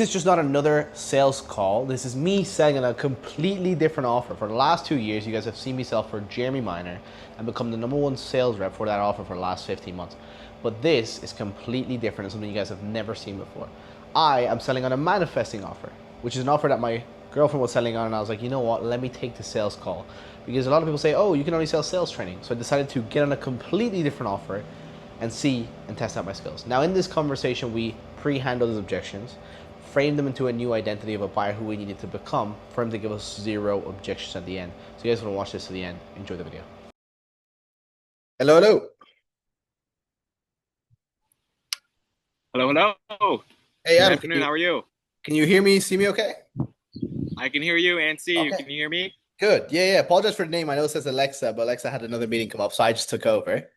This is just not another sales call. This is me selling a completely different offer. For the last 2 years, you guys have seen me sell for Jeremy Minor and become the #1 sales rep for that offer for the last 15 months. But this is completely different and something you guys have never seen before. I am selling on a manifesting offer, which is an offer that my girlfriend was selling on, and I was like, you know what, let me take the sales call. Because a lot of people say, oh, you can only sell sales training. So I decided to get on a completely different offer and see and test out my skills. Now in this conversation, we pre-handle those objections, frame them into a new identity of a buyer who we needed to become for him to give us 0 objections at the end. So you guys want to watch this to the end, enjoy the video. Hello, hello. Hello, hello. Hey, Good Adam, afternoon. How are you? can you hear me, see me okay? I can hear you and see you. Okay. Can you hear me? Good. Yeah, yeah. Apologize for the name. I know it says Alexa, but Alexa had another meeting come up, so I just took over.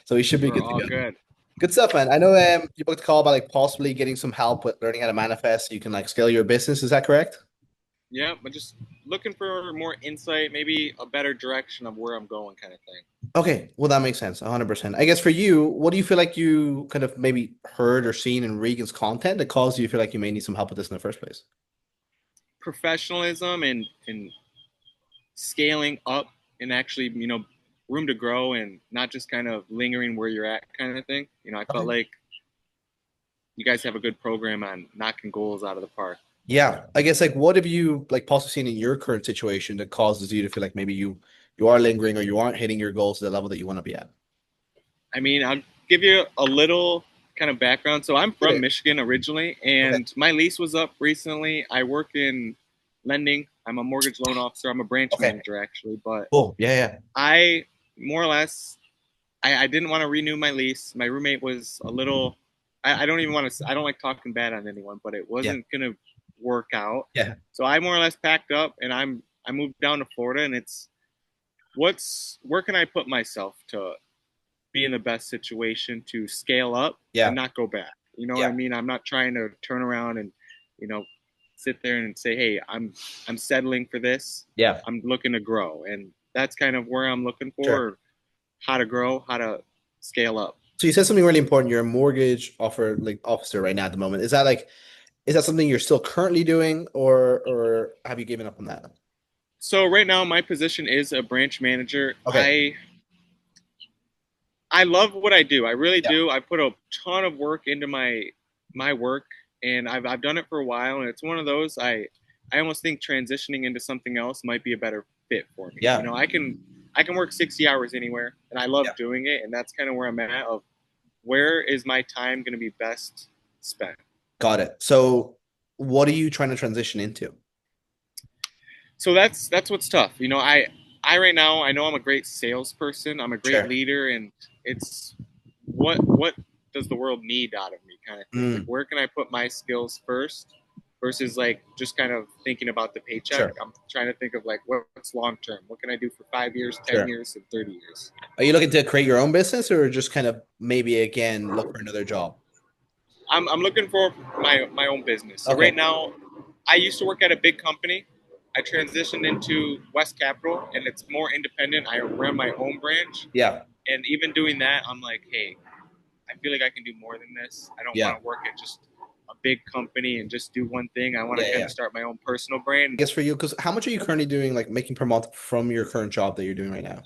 So we should be We're good to all go. good. Good stuff, man. I know you booked a call about like possibly getting some help with learning how to manifest so you can like scale your business. Is that correct? Yeah, but just looking for more insight, maybe a better direction of where I'm going, kind of thing. Okay, well that makes sense, 100%. I guess for you, what do you feel like you kind of maybe heard or seen in Regan's content that caused you to feel like you may need some help with this in the first place? Professionalism and scaling up and actually, room to grow and not just kind of lingering where you're at, kind of thing. I felt Okay. like you guys have a good program on knocking goals out of the park. Yeah, I guess like what have you like possibly seen in your current situation that causes you to feel like maybe you are lingering or you aren't hitting your goals to the level that you want to be at? I mean, I'll give you a little kind of background. So I'm from Okay. Michigan originally, Okay. and my lease was up recently. I work in lending. I'm a mortgage loan officer. I'm a branch Okay. manager actually, but Cool. Yeah, yeah. I more or less I didn't want to renew my lease. My roommate was a little. I don't even want to. I don't like talking bad on anyone, but it Yeah. wasn't gonna work out. Yeah. So I more or less packed up, and I moved down to Florida, and it's where can I put myself to be in the best situation to scale up and Yeah. not go back. You know what I Yeah. mean? I'm not trying to turn around and, you know, sit there and say, "Hey, I'm settling for this. Yeah. I'm looking to grow." And that's kind of where I'm looking Sure. for how to grow, how to scale up. So you said something really important. You're a mortgage officer right now at the moment. Is that something you're still currently doing or have you given up on that? So right now my position is a branch manager. Okay. I love what I do. I really Yeah. do. I put a ton of work into my work, and I've done it for a while, and it's one of those I almost think transitioning into something else might be a better fit for me. Yeah. I can work 60 hours anywhere, and I love Yeah. doing it, and that's kind of where I'm at. Of where is my time going to be best spent? Got it. So what are you trying to transition into? So that's what's tough. I right now I know I'm a great salesperson. I'm a great Sure. leader, and it's what does the world need out of me, kind of thing. Like Mm, where can I put my skills first versus like just kind of thinking about the paycheck. sure. I'm trying to think of like what's long term. What can I do for 5 years, 10 Sure. years, and 30 years? Are you looking to create your own business or just kind of maybe again look for another job? I'm looking for my own business. So Okay. right now, I used to work at a big company. I transitioned into West Capital, and it's more independent. I run my own branch, Yeah. and even doing that, I'm like, hey, I feel like I can do more than this. I don't Yeah. want to work at just a big company and just do one thing. I want to Yeah. kind Yeah. of start my own personal I brand. guess for you, because how much are you currently doing, like making per month from your current job that you're doing right now?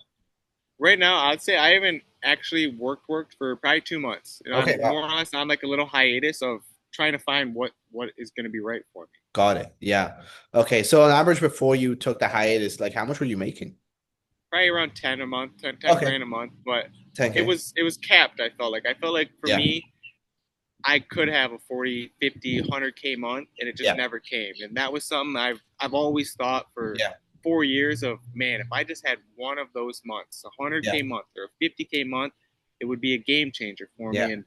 Right now, I'd say I haven't actually worked for probably 2 months. Okay. I'm Wow. more or less on like a little hiatus of trying to find what is going to be right for me. Got it. Yeah. Okay. So on average, before you took the hiatus, like how much were you making? Probably around 10 a month, 10 Okay. grand a month, but 10K. it was capped. I felt like for Yeah. me, I could have a 40, 50, 100K month, and it just Yeah. never came. And that was something I've always thought for Yeah. 4 years of, man, if I just had one of those months, a Yeah. 100K month or a 50K month, it would be a game changer for Yeah. me. And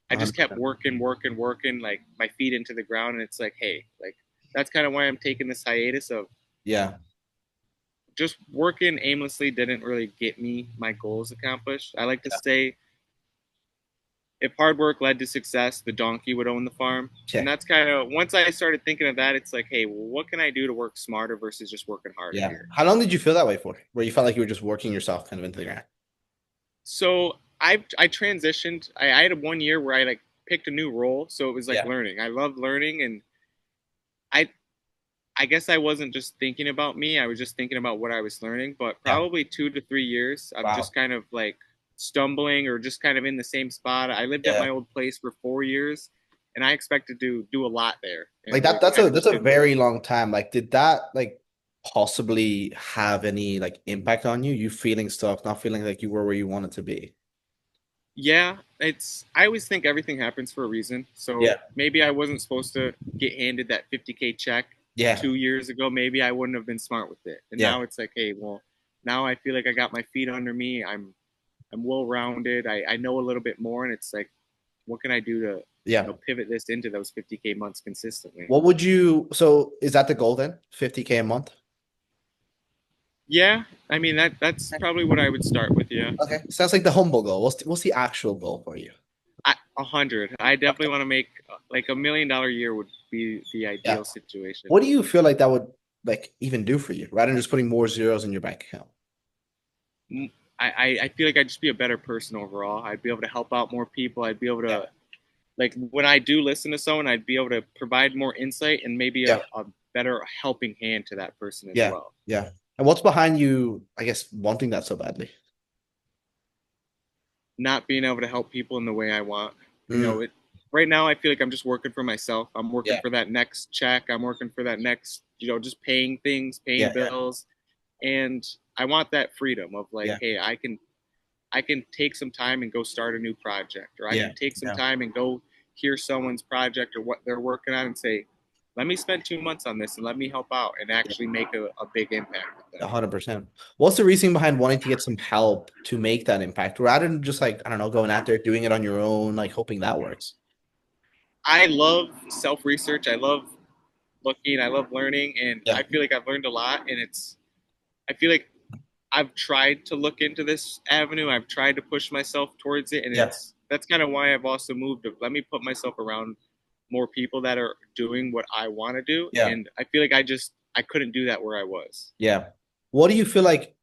I just kept 100%. working, like my feet into the ground. And it's like, hey, like that's kind of why I'm taking this hiatus of Yeah. just working aimlessly didn't really get me my goals accomplished. I like to say if hard work led to success, the donkey would own the farm. Yeah. And that's kind of once I started thinking of that, it's like, hey, well, what can I do to work smarter versus just working harder Yeah. here? How long did you feel that way for? Where you felt like you were just working yourself kind of into the ground? So I transitioned. I had 1 year where I like picked a new role, so it was like Yeah. learning. I love learning, and I I guess I wasn't just thinking about me. I was just thinking about what I was learning. But Yeah. probably 2 to 3 years, I'm Wow. just kind of like stumbling or just kind of in the same spot. I lived at Yeah. my old place for 4 years, and I expected to do a lot there, Like and that it that's kind a of that's just a didn't work. very long time. Like, did that like possibly have any like impact on you? You feeling stuck, not feeling like you were where you wanted to be? Yeah, it's. I always think everything happens for a reason. Yeah. So maybe I wasn't supposed to get handed that 50K check Yeah. 2 years ago. Maybe I wouldn't have been smart with it. And Yeah. now it's like, hey, well, now I feel like I got my feet under me. I'm well rounded. I know a little bit more, and it's like, what can I do to Yeah. pivot this into those 50K months consistently? What would you, so is that the goal then? 50K a month? Yeah, I mean that's probably what I would start with. Yeah, Okay. Sounds like the humble goal. What's the actual goal for you? 100. I definitely want to make like $1 million a year would be the Yeah. ideal situation. What do you feel like that would like even do for you rather than just putting more zeros in your bank account? I feel like I'd just be a better person overall. I'd be able to help out more people. I'd be able Yeah. to like when I do listen to someone, I'd be able to provide more insight and maybe Yeah. a better helping hand to that person as Yeah. well. Yeah. And what's behind you, I guess, wanting that so badly? Not being able to help people in the way I want. You Mm, know, it right now I feel like I'm just working for myself. I'm working yeah. for that next check. I'm working for that next, just paying things, paying Yeah. Yeah. bills. And I want that freedom of like, Yeah. hey, I can take some time and go start a new project, or I Yeah. can take some Yeah. time and go hear someone's project or what they're working on and say, let me spend 2 months on this and let me help out and Yeah. actually make a big impact with them. 100%. What's the reason behind wanting to get some help to make that impact rather than just like, I don't know, going out there, doing it on your own, like hoping that works? I love self research. I love looking. I love learning, and Yeah. I feel like I've learned a lot. And I feel like I've tried to look into this avenue. I've tried to push myself towards it, and Yeah. that's kind of why I've also moved. Let me put myself around more people that are doing what I want to do, Yeah. and I feel like I couldn't do that where I was. Yeah. What do you feel like,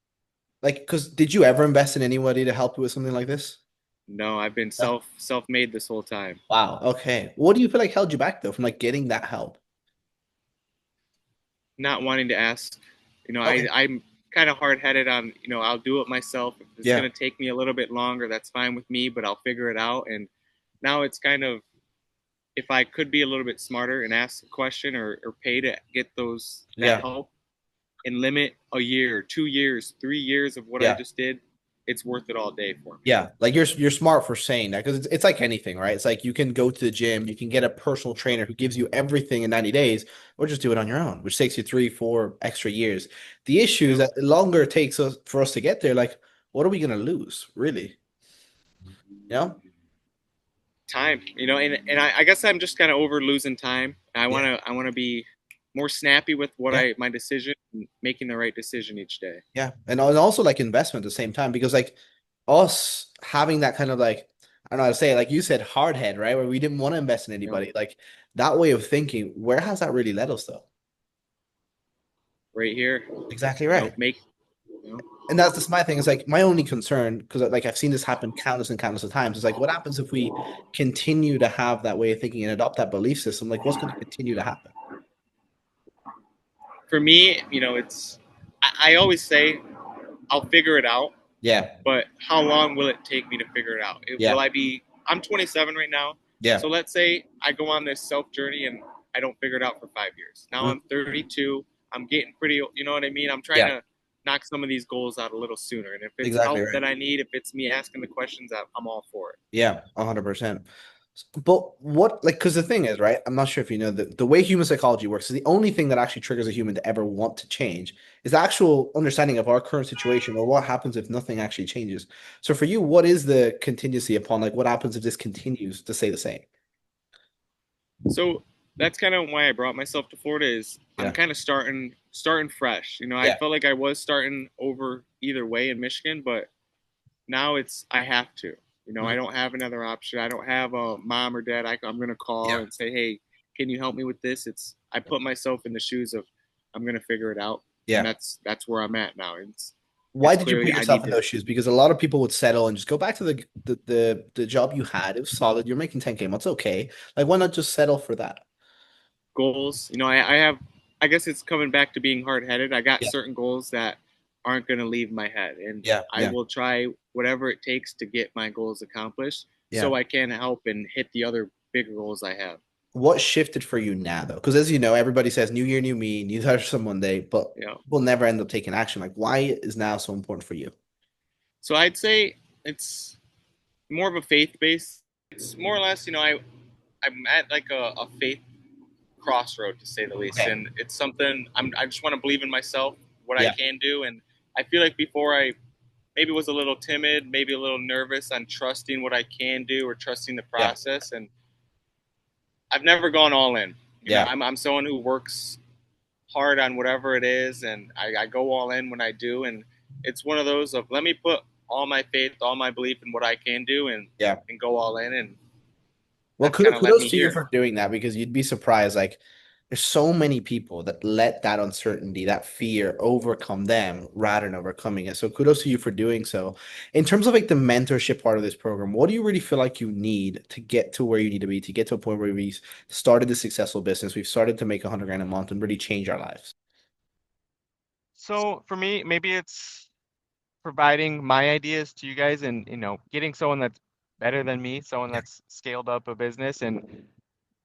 because did you ever invest in anybody to help you with something like this? No, I've been No. self made this whole time. Wow. Okay. What do you feel like held you back though from like getting that help? Not wanting to ask, Okay. I'm kind of hard headed on, I'll do it myself. If it's Yeah. gonna take me a little bit longer, that's fine with me, but I'll figure it out. And now it's kind of if I could be a little bit smarter and ask a question or pay to get that Yeah. help and limit a year, 2 years, 3 years of what I Yeah. just did, it's worth it all day for me. Yeah, like you're smart for saying that because it's like anything, right? It's like you can go to the gym, you can get a personal trainer who gives you everything in 90 days, or just do it on your own, which takes you 3, 4 extra years. The issue is Yep. that the longer it takes us for us to get there, like what are we gonna lose, really? You know? Time, and I guess I'm just kind of over losing time. Yeah, I want to be more snappy with yeah, my decision, and making the right decision each day. yeah. And also like investment at the same time, because like us having that kind of like I don't know how to say it, like you said, hard head, right? Where we didn't want to invest in You know, anybody, like that way of thinking, where has that really led us though? right here, Exactly right. make you know, And that's my thing. Is like my only concern because like I've seen this happen countless and countless of times. Is like what happens if we continue to have that way of thinking and adopt that belief system? Like what's going to continue to happen? for me, it's I always say I'll figure it out, Yeah, but how long will it take me to figure it out? Will yeah, I be? I'm 27 right now, yeah, so let's say I go on this self journey and I don't figure it out for 5 years. Now mm, I'm 32. I'm getting pretty. You know what I mean? I'm trying yeah. to knock some of these goals out a little sooner. And if it's Exactly help right. that I need, if it's me asking the questions, I'm all for it. Yeah, 100%. But what, like, because the thing is, right? I'm not sure if you know that the way human psychology works is the only thing that actually triggers a human to ever want to change is the actual understanding of our current situation or what happens if nothing actually changes. So for you, what is the contingency upon like what happens if this continues to stay the same? So that's kind of why I brought myself to Florida. Is I'm Yeah. kind of starting fresh. I Yeah. felt like I was starting over either way in Michigan, but now it's I have to. I Mm. don't have another option. I don't have a mom or dad I'm going to call Yeah. and say, "Hey, can you help me with this?" I put myself in the shoes of I'm going to figure it out, and Yeah. that's where I'm at now. Why It's did you put clearly I yourself need in to. those shoes? Because a lot of people would settle and just go back to the job you had. It was solid. You're making 10K. That's okay. Like, why not just settle for that? goals. I have, I guess it's coming back to being hard headed. I got Yeah, certain goals that aren't going to leave my head, and yeah, I yeah, will try whatever it takes to get my goals accomplished yeah. so I can help and hit the other bigger goals I have. What shifted for you now, though? Because as you know, everybody says new year, new me, new start on Monday, but You know, we'll never end up taking action. Like, why is now so important for you? so I'd say it's more of a faith based. It's more or less, I'm at like a faith crossroad to say the least, Okay. and it's something I just want to believe in myself, what I Yeah, can do, and I feel like before I maybe was a little timid, maybe a little nervous on trusting what I can do or trusting the yeah, process, and I've never gone all in. yeah. I'm someone who works hard on whatever it is, and I go all in when I do, and it's one of those of let me put all my faith, all my belief in what I can do, Yeah. and go all in, and Well, that's kind of led kudos me to you here. for doing that because you'd be surprised. Like, there's so many people that let that uncertainty, that fear overcome them rather than overcoming it. So kudos to you for doing so. In terms of like the mentorship part of this program, what do you really feel like you need to get to where you need to be, to get to a point where we've started a successful business, we've started to make 100 grand a month and really change our lives? So for me, maybe it's providing my ideas to you guys and, getting someone that's better than me, someone Yeah. that's scaled up a business and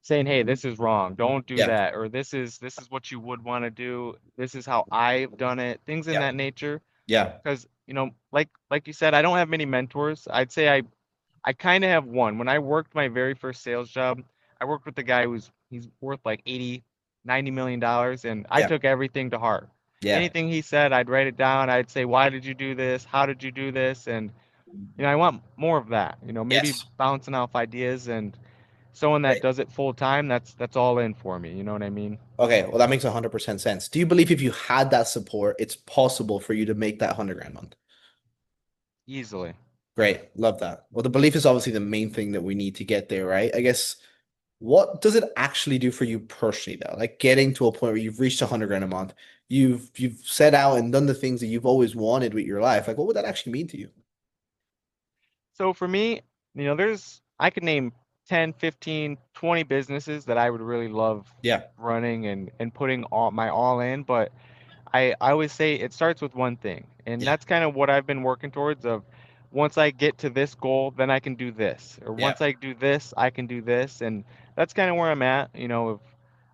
saying, "Hey, this is wrong. Don't do Yeah. that." Or this is what you would want to do. This is how I've done it. Things in Yeah. that nature. Yeah. Because, like you said, I don't have many mentors. I'd say I kind of have one. When I worked my very first sales job, I worked with a guy he's worth like 80, 90 million dollars, and I Yeah. took everything to heart. Yeah. Anything he said, I'd write it down. I'd say, "Why did you do this? How did you do this?" And I want more of that. Maybe Yes. bouncing off ideas and someone that Right. does it full time, that's all in for me. You know what I mean? Okay, well, that makes 100% sense. Do you believe if you had that support, it's possible for you to make that 100 grand month? Easily. Great, love that. Well, the belief is obviously the main thing that we need to get there, right? I guess what does it actually do for you personally, though? Like getting to a point where you've reached 100 grand a month, you've set out and done the things that you've always wanted with your life. Like, what would that actually mean to you? So for me, I could name 10, 15, 20 businesses that I would really love Yeah, running and putting all in, but I always say it starts with one thing, and yeah, that's kind of what I've been working towards of once I get to this goal, then I can do this, or yeah, once I do this, I can do this, and that's kind of where I'm at. If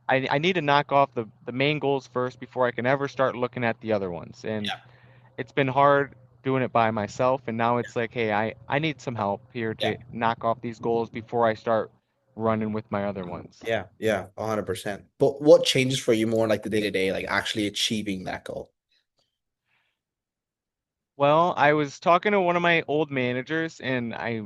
I need to knock off the main goals first before I can ever start looking at the other ones. And yeah, it's been hard doing it by myself, and now it's like, hey, I need some help here yeah, to knock off these goals before I start running with my other ones. yeah, yeah, 100%. But what changes for you more like the day to day, like actually achieving that goal? Well, I was talking to one of my old managers, and I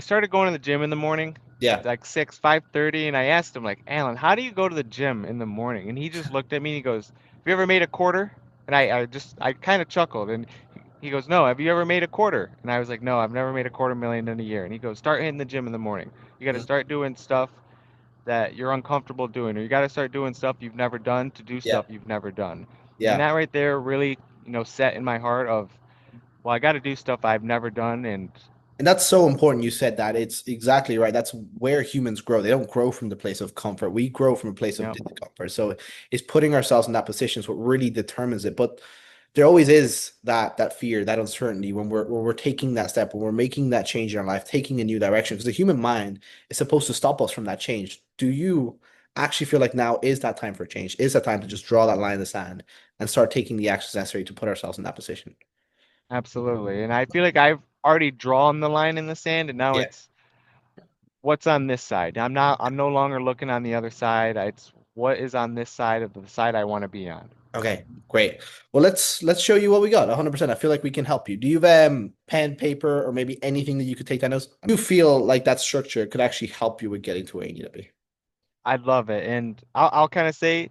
started going to the gym in the morning, Yeah, like 6, 5:30, and I asked him like, Alan, how do you go to the gym in the morning? And he just looked at me and he goes, "Have you ever made a quarter?" And I kind of chuckled, and he goes, "No, have you ever made a quarter?" And I was like, "No, I've never made a quarter million in a year." And he goes, "Start hitting the gym in the morning. You got to mhm, start doing stuff that you're uncomfortable doing, or you got to start doing stuff you've never done to do yeah, stuff you've never done." And yeah. that right there really, set in my heart of, well, I got to do stuff I've never done, and And that's so important. You said that. It's exactly right. That's where humans grow. They don't grow from the place of comfort. We grow from a place of you know, discomfort. So it's putting ourselves in that position is what really determines it. But there always is that fear, that uncertainty when we're taking that step, when we're making that change in our life, taking a new direction. Because the human mind is supposed to stop us from that change. Do you actually feel like now is that time for change? Is that time to just draw that line in the sand and start taking the actions necessary to put ourselves in that position? absolutely. And I feel like I've already drawn the line in the sand, and now Yeah. it's what's on this side. I'm no longer looking on the other side. It's what is on this side of the side I want to be on. Okay, great. Well, let's show you what we got. 100%. I feel like we can help you. Do you have pen, paper, or maybe anything that you could take down notes? I do feel like that structure could actually help you with getting to where you need to be. I love it. And I'll kind of say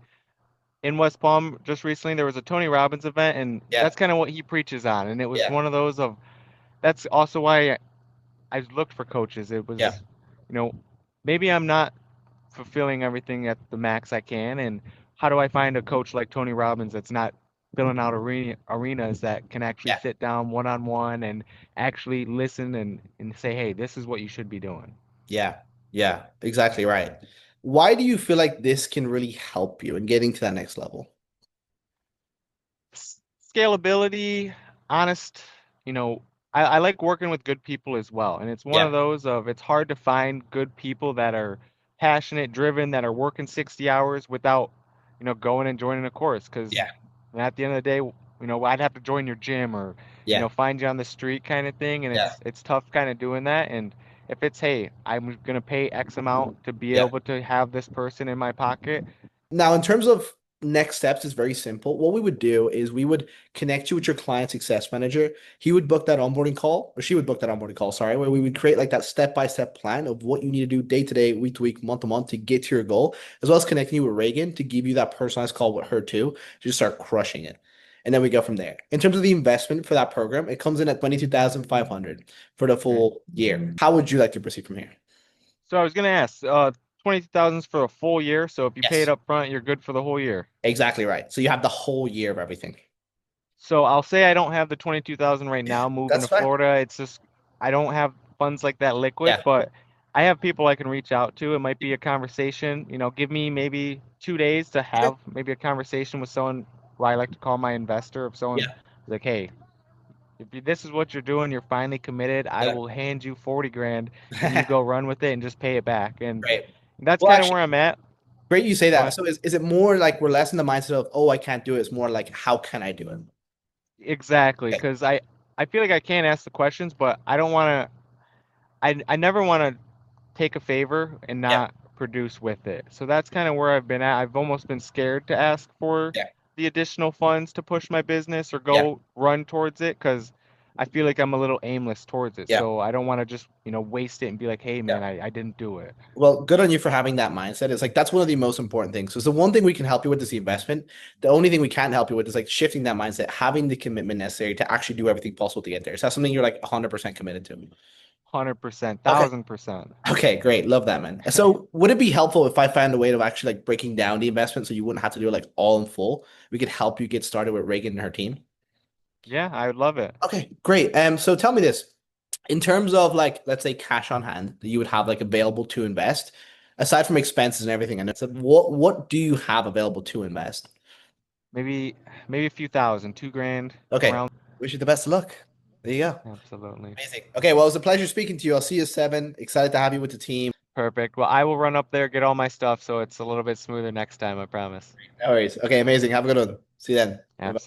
in West Palm just recently there was a Tony Robbins event, and Yeah, that's kind of what he preaches on. And it was yeah, one of those of that's also why I looked for coaches. It yeah, was, you know, maybe I'm not fulfilling everything at the max I can, and how do I find a coach like Tony Robbins that's not filling out arenas that can actually yeah, sit down one on one and actually listen and say, hey, this is what you should be doing. yeah, yeah. Exactly right. Why do you feel like this can really help you in getting to that next level? Scalability, honest, you know, I like working with good people as well. And it's one Yeah, of those of it's hard to find good people that are passionate, driven, that are working 60 hours without, going and joining a course. Because yeah, at the end of the day, I'd have to join your gym or, yeah, find you on the street kind of thing. And yeah, it's tough kind of doing that. And if it's, hey, I'm gonna pay X amount to be yeah. able to have this person in my pocket. Now, in terms of next steps, is very simple. What we would do is we would connect you with your client success manager. He would book that onboarding call, or she would book that onboarding call, sorry, where we would create like that step-by-step plan of what you need to do day to day, week to week, month to month to get to your goal, as well as connecting you with Reagan to give you that personalized call with her too, to just start crushing it. And then we go from there. In terms of the investment for that program, it comes in at 22,500 for the Okay. full year. How would you like to proceed from here? So I was gonna ask, 20,000 for a full year. So if you pay it Yes, up front, you're good for the whole year. exactly right. So you have the whole year of everything. So I'll say I don't have the 22,000 right now moving That's to fine. Florida. It's just I don't have funds like that liquid, Yeah. but I have people I can reach out to. It might be a conversation, give me maybe 2 days to Sure. have maybe a conversation with someone who I like to call my investor. If someone Yeah. like, hey, this is what you're doing, you're finally committed, I Yeah. will hand you 40 grand and you go run with it and just pay it back. And Great. that's Well, kind of actually, where I'm at. great you say Go that. ahead. So is it more like we're less in the mindset of, oh, I can't do it. It's more like, how can I do it? Exactly, Okay. because I feel like I can't ask the questions, but I don't want to. I never want to take a favor and Yeah. not produce with it. So that's kind of where I've been at. I've almost been scared to ask for Yeah. the additional funds to push my business or Yeah. go run towards it because I feel like I'm a little aimless towards it. Yeah. So I don't want to just, waste it and be like, hey, Yeah. man, I didn't do it. Well, good on you for having that mindset. It's like that's one of the most important things. So it's the one thing we can help you with is the investment. The only thing we can't help you with is like shifting that mindset, having the commitment necessary to actually do everything possible to get there. So that's something you're like 100% committed to. 100%, Okay. 1000%. Okay, great. Love that, man. So would it be helpful if I found a way of actually like breaking down the investment so you wouldn't have to do it like all in full? We could help you get started with Reagan and her team. Yeah, I would love it. Okay, great. So tell me this. In terms of like, let's say cash on hand that you would have like available to invest, aside from expenses and everything, and it's what do you have available to invest? Maybe a few thousand, 2 grand Okay. around. Wish you the best of luck. There you go. Absolutely. Amazing. Okay, well, it was a pleasure speaking to you. I'll see you at 7. Excited to have you with the team. Perfect. Well, I will run up there, get all my stuff so it's a little bit smoother next time, I promise. No worries. Okay, amazing. Have a good one. See you then. Bye-bye. Absolutely.